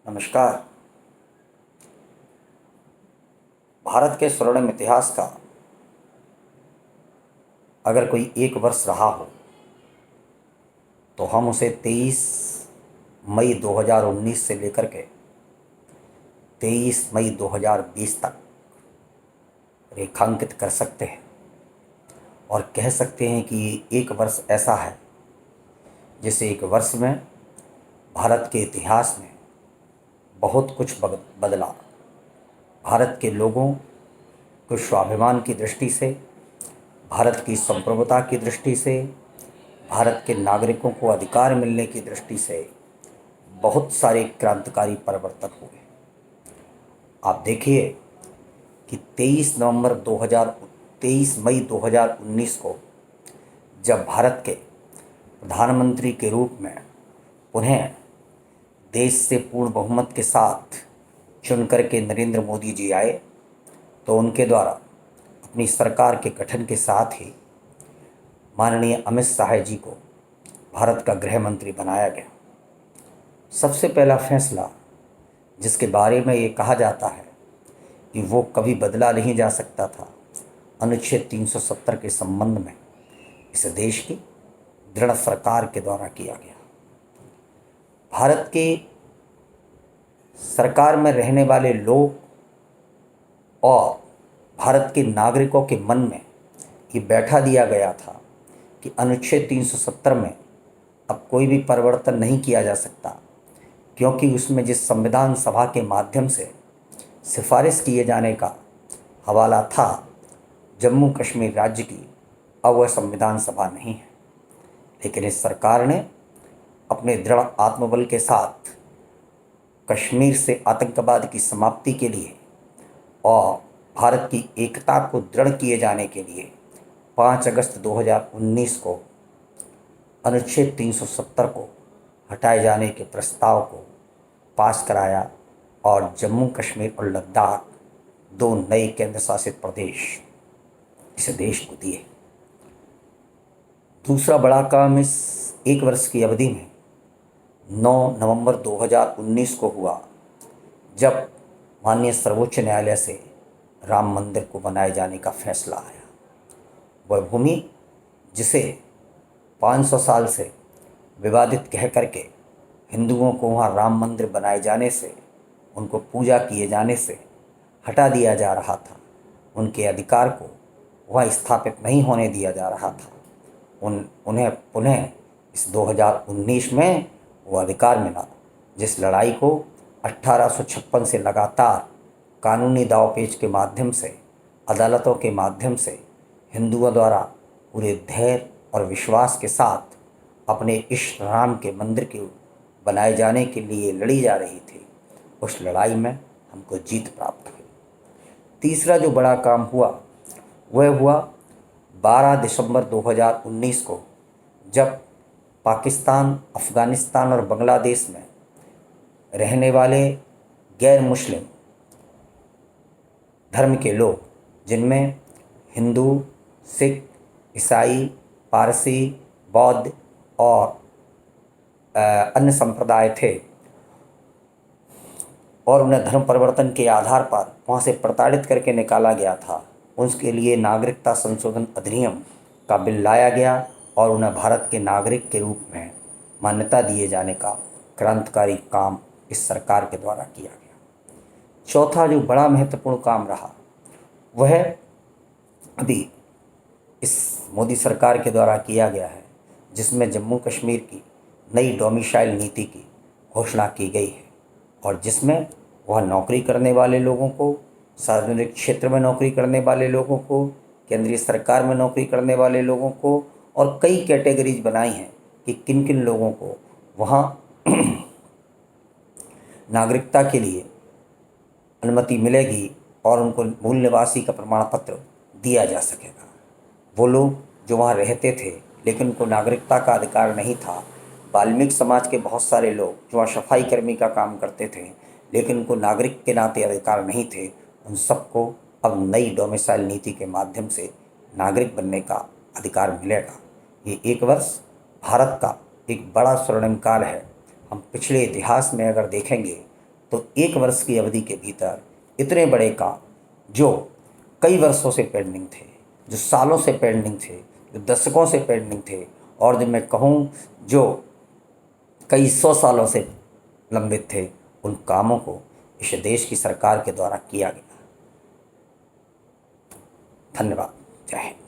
नमस्कार। भारत के स्वर्णिम इतिहास का अगर कोई एक वर्ष रहा हो तो हम उसे 23 मई 2019 से लेकर के 23 मई 2020 तक रेखांकित कर सकते हैं और कह सकते हैं कि ये एक वर्ष ऐसा है जिस एक वर्ष में भारत के इतिहास में बहुत कुछ बदला। भारत के लोगों को स्वाभिमान की दृष्टि से, भारत की संप्रभुता की दृष्टि से, भारत के नागरिकों को अधिकार मिलने की दृष्टि से बहुत सारे क्रांतिकारी परिवर्तन हुए। आप देखिए कि 23 मई 2019 को जब भारत के प्रधानमंत्री के रूप में उन्हें देश से पूर्ण बहुमत के साथ चुन करके नरेंद्र मोदी जी आए तो उनके द्वारा अपनी सरकार के गठन के साथ ही माननीय अमित शाह जी को भारत का गृह मंत्री बनाया गया। सबसे पहला फैसला जिसके बारे में ये कहा जाता है कि वो कभी बदला नहीं जा सकता था, अनुच्छेद 370 के संबंध में इस देश की दृढ़ सरकार के द्वारा किया गया। भारत के सरकार में रहने वाले लोग और भारत के नागरिकों के मन में ये बैठा दिया गया था कि अनुच्छेद 370 में अब कोई भी परिवर्तन नहीं किया जा सकता, क्योंकि उसमें जिस संविधान सभा के माध्यम से सिफारिश किए जाने का हवाला था जम्मू कश्मीर राज्य की, अब वह संविधान सभा नहीं है। लेकिन इस सरकार ने अपने दृढ़ आत्मबल के साथ कश्मीर से आतंकवाद की समाप्ति के लिए और भारत की एकता को दृढ़ किए जाने के लिए 5 अगस्त 2019 को अनुच्छेद 370 को हटाए जाने के प्रस्ताव को पास कराया और जम्मू कश्मीर और लद्दाख 2 नए केंद्र शासित प्रदेश इस देश को दिए। दूसरा बड़ा काम इस एक वर्ष की अवधि में 9 नवंबर 2019 को हुआ, जब माननीय सर्वोच्च न्यायालय से राम मंदिर को बनाए जाने का फैसला आया। वह भूमि जिसे 500 साल से विवादित कह करके हिंदुओं को वहाँ राम मंदिर बनाए जाने से, उनको पूजा किए जाने से हटा दिया जा रहा था, उनके अधिकार को वहाँ स्थापित नहीं होने दिया जा रहा था, उन्हें पुनः इस 2019 में वो अधिकार मिला, जिस लड़ाई को 1856 से लगातार कानूनी दांवपेच के माध्यम से, अदालतों के माध्यम से हिंदुओं द्वारा पूरे धैर्य और विश्वास के साथ अपने इष्ट राम के मंदिर के बनाए जाने के लिए लड़ी जा रही थी, उस लड़ाई में हमको जीत प्राप्त हुई। तीसरा जो बड़ा काम हुआ वह हुआ 12 दिसंबर 2019 को, जब पाकिस्तान, अफ़गानिस्तान और बांग्लादेश में रहने वाले गैर मुस्लिम धर्म के लोग, जिनमें हिंदू, सिख, ईसाई, पारसी, बौद्ध और अन्य संप्रदाय थे, और उन्हें धर्म परिवर्तन के आधार पर वहाँ से प्रताड़ित करके निकाला गया था, उसके लिए नागरिकता संशोधन अधिनियम का बिल लाया गया और उन्हें भारत के नागरिक के रूप में मान्यता दिए जाने का क्रांतिकारी काम इस सरकार के द्वारा किया गया। चौथा जो बड़ा महत्वपूर्ण काम रहा वह अभी इस मोदी सरकार के द्वारा किया गया है, जिसमें जम्मू कश्मीर की नई डोमिसाइल नीति की घोषणा की गई है और जिसमें वह नौकरी करने वाले लोगों को, सार्वजनिक क्षेत्र में नौकरी करने वाले लोगों को, केंद्रीय सरकार में नौकरी करने वाले लोगों को और कई कैटेगरीज बनाई हैं कि किन किन लोगों को वहाँ नागरिकता के लिए अनुमति मिलेगी और उनको मूल निवासी का प्रमाण पत्र दिया जा सकेगा। वो लोग जो वहाँ रहते थे लेकिन उनको नागरिकता का अधिकार नहीं था, वाल्मीकि समाज के बहुत सारे लोग जो वहाँ सफाई कर्मी का काम करते थे लेकिन उनको नागरिक के नाते अधिकार नहीं थे, उन सबको अब नई डोमिसाइल नीति के माध्यम से नागरिक बनने का अधिकार मिलेगा। ये एक वर्ष भारत का एक बड़ा स्वर्णिम काल है। हम पिछले इतिहास में अगर देखेंगे तो 1 वर्ष की अवधि के भीतर इतने बड़े काम जो कई वर्षों से पेंडिंग थे, जो सालों से पेंडिंग थे, जो दशकों से पेंडिंग थे, और जब मैं कहूँ जो कई 100 सालों से लंबित थे, उन कामों को इस देश की सरकार के द्वारा किया गया। धन्यवाद। जय हिंद।